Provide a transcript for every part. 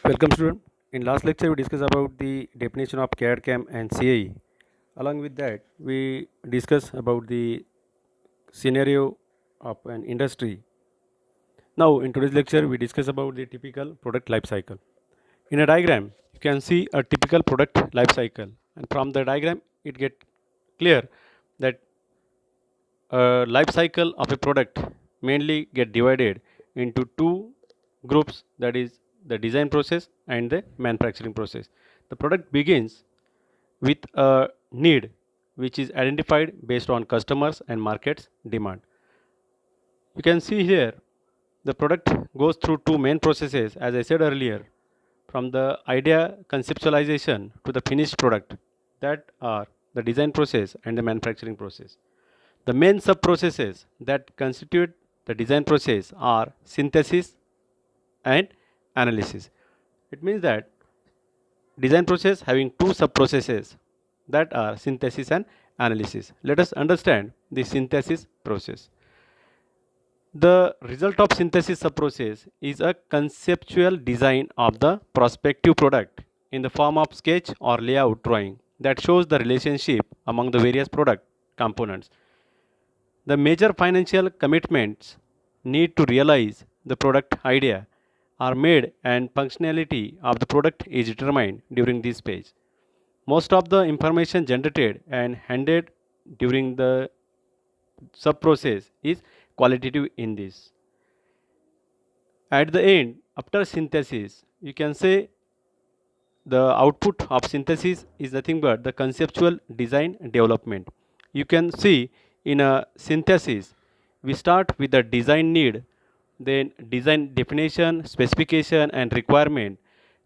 Welcome student. In last lecture we discussed about the definition of CAD CAM and CAE. Along with that we discuss about the scenario of an industry. Now in today's lecture we discuss about the typical product life cycle. In a diagram you can see a typical product life cycle, and from the diagram it get clear that life cycle of a product mainly get divided into two groups, that is the design process and the manufacturing process. The product begins with a need which is identified based on customers and markets demand. You can see here the product goes through two main processes, as I said earlier, from the idea conceptualization to the finished product, that are the design process and the manufacturing process. The main sub processes that constitute the design process are synthesis and analysis. It means that design process having two sub processes, that are synthesis and analysis. Let us understand the synthesis process. The result of synthesis sub process is a conceptual design of the prospective product in the form of sketch or layout drawing that shows the relationship among the various product components. The major financial commitments need to realize the product idea are made, and functionality of the product is determined during this phase. Most of the information generated and handed during the sub process is qualitative in this. At the end, after synthesis, you can say the output of synthesis is nothing but the conceptual design development. You can see in a synthesis, we start with the design need, then design definition, specification, and requirement,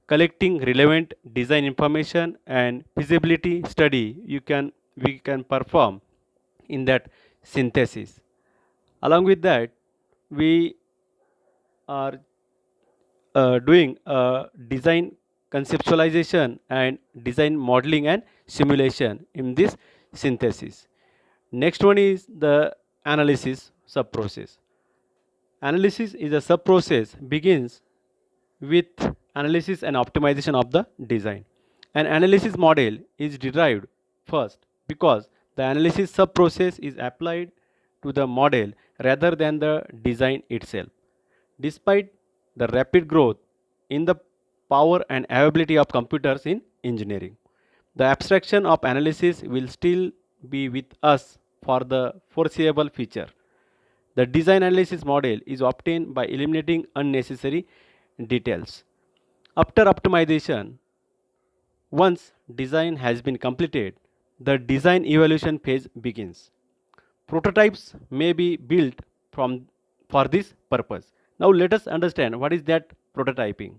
collecting relevant design information and feasibility study we can perform in that synthesis. Along with that, we are doing design conceptualization and design modeling and simulation in this synthesis. Next one is the analysis sub process. Analysis is a sub process begins with analysis and optimization of the design. An analysis model is derived first because the analysis sub process is applied to the model rather than the design itself. Despite the rapid growth in the power and availability of computers in engineering, the abstraction of analysis will still be with us for the foreseeable future. The design analysis model is obtained by eliminating unnecessary details. After optimization, once design has been completed, the design evaluation phase begins. Prototypes may be built from for this purpose. Now let us understand what is that prototyping.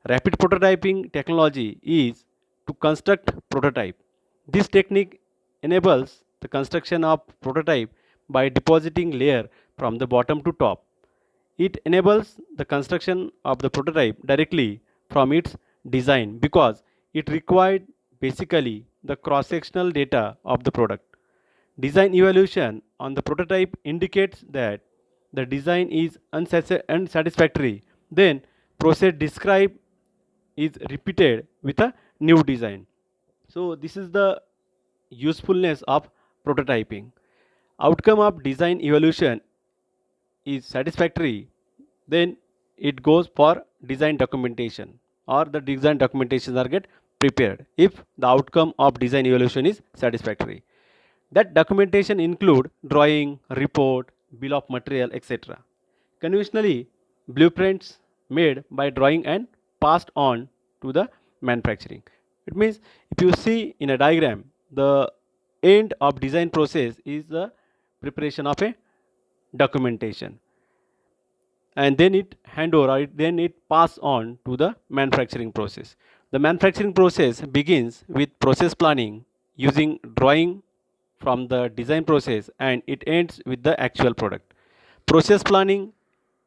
Rapid prototyping technology is to construct prototype. This technique enables the construction of prototype by depositing layer from the bottom to top. It enables the construction of the prototype directly from its design because it required basically the cross sectional data of the product. Design evaluation on the prototype indicates that the design is unsatisfactory. Then process described is repeated with a new design. So this is the usefulness of prototyping. Outcome of design evaluation is satisfactory, then it goes for design documentation, or the design documentations are get prepared if the outcome of design evaluation is satisfactory. That documentation include drawing, report, bill of material, etc. Conventionally, blueprints made by drawing and passed on to the manufacturing. It means if you see in a diagram, the end of design process is the preparation of a documentation, and then it hand over, or then it pass on to the manufacturing process. The manufacturing process begins with process planning using drawing from the design process, and it ends with the actual product. Process planning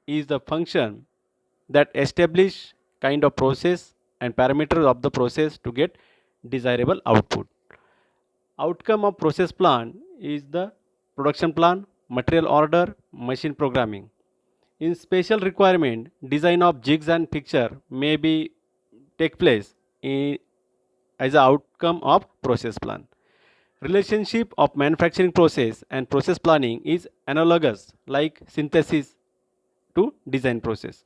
is the function that establish kind of process and parameters of the process to get desirable output. Outcome of process plan is the production plan, material order, machine programming. In special requirement, design of jigs and fixture may be take place as an outcome of process plan. Relationship of manufacturing process and process planning is analogous like synthesis to design process.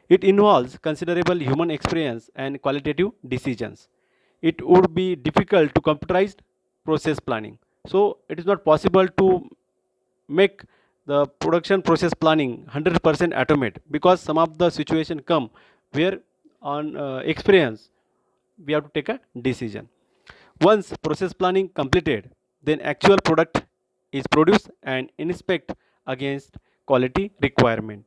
It involves considerable human experience and qualitative decisions. It would be difficult to computerize process planning. So it is not possible to make the production process planning 100% automate, because some of the situation come where on experience we have to take a decision. Once process planning completed, then actual product is produced and inspect against quality requirement.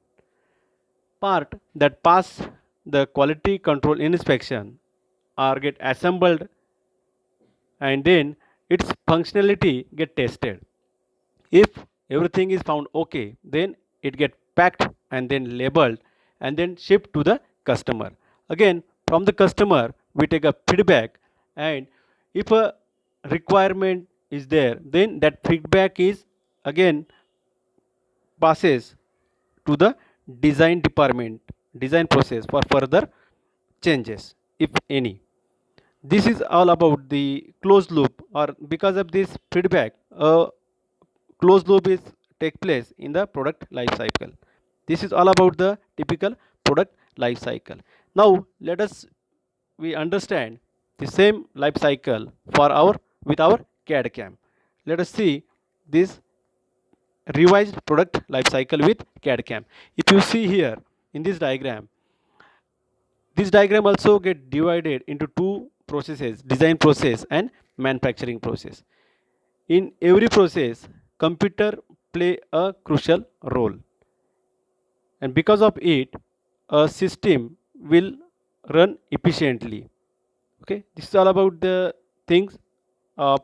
Part that pass the quality control inspection are get assembled, and then its functionality get tested. If everything is found okay, then it get packed and then labeled and then shipped to the customer. Again, from the customer we take a feedback, and if a requirement is there, then that feedback is again passes to the design department, design process for further changes, if any. This is all about the closed loop, or because of this feedback, a closed loop is take place in the product life cycle. This is all about the typical product life cycle. Now let us we understand the same life cycle for our with our CAD CAM. Let us see this revised product life cycle with CAD CAM. If you see here in this diagram also get divided into two processes: design process and manufacturing process. In every process, computer play a crucial role, and because of it, a system will run efficiently. Okay, this is all about the things of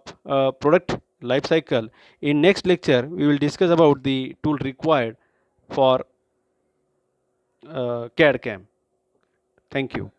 product life cycle. In next lecture, we will discuss about the tool required for CAD CAM. Thank you.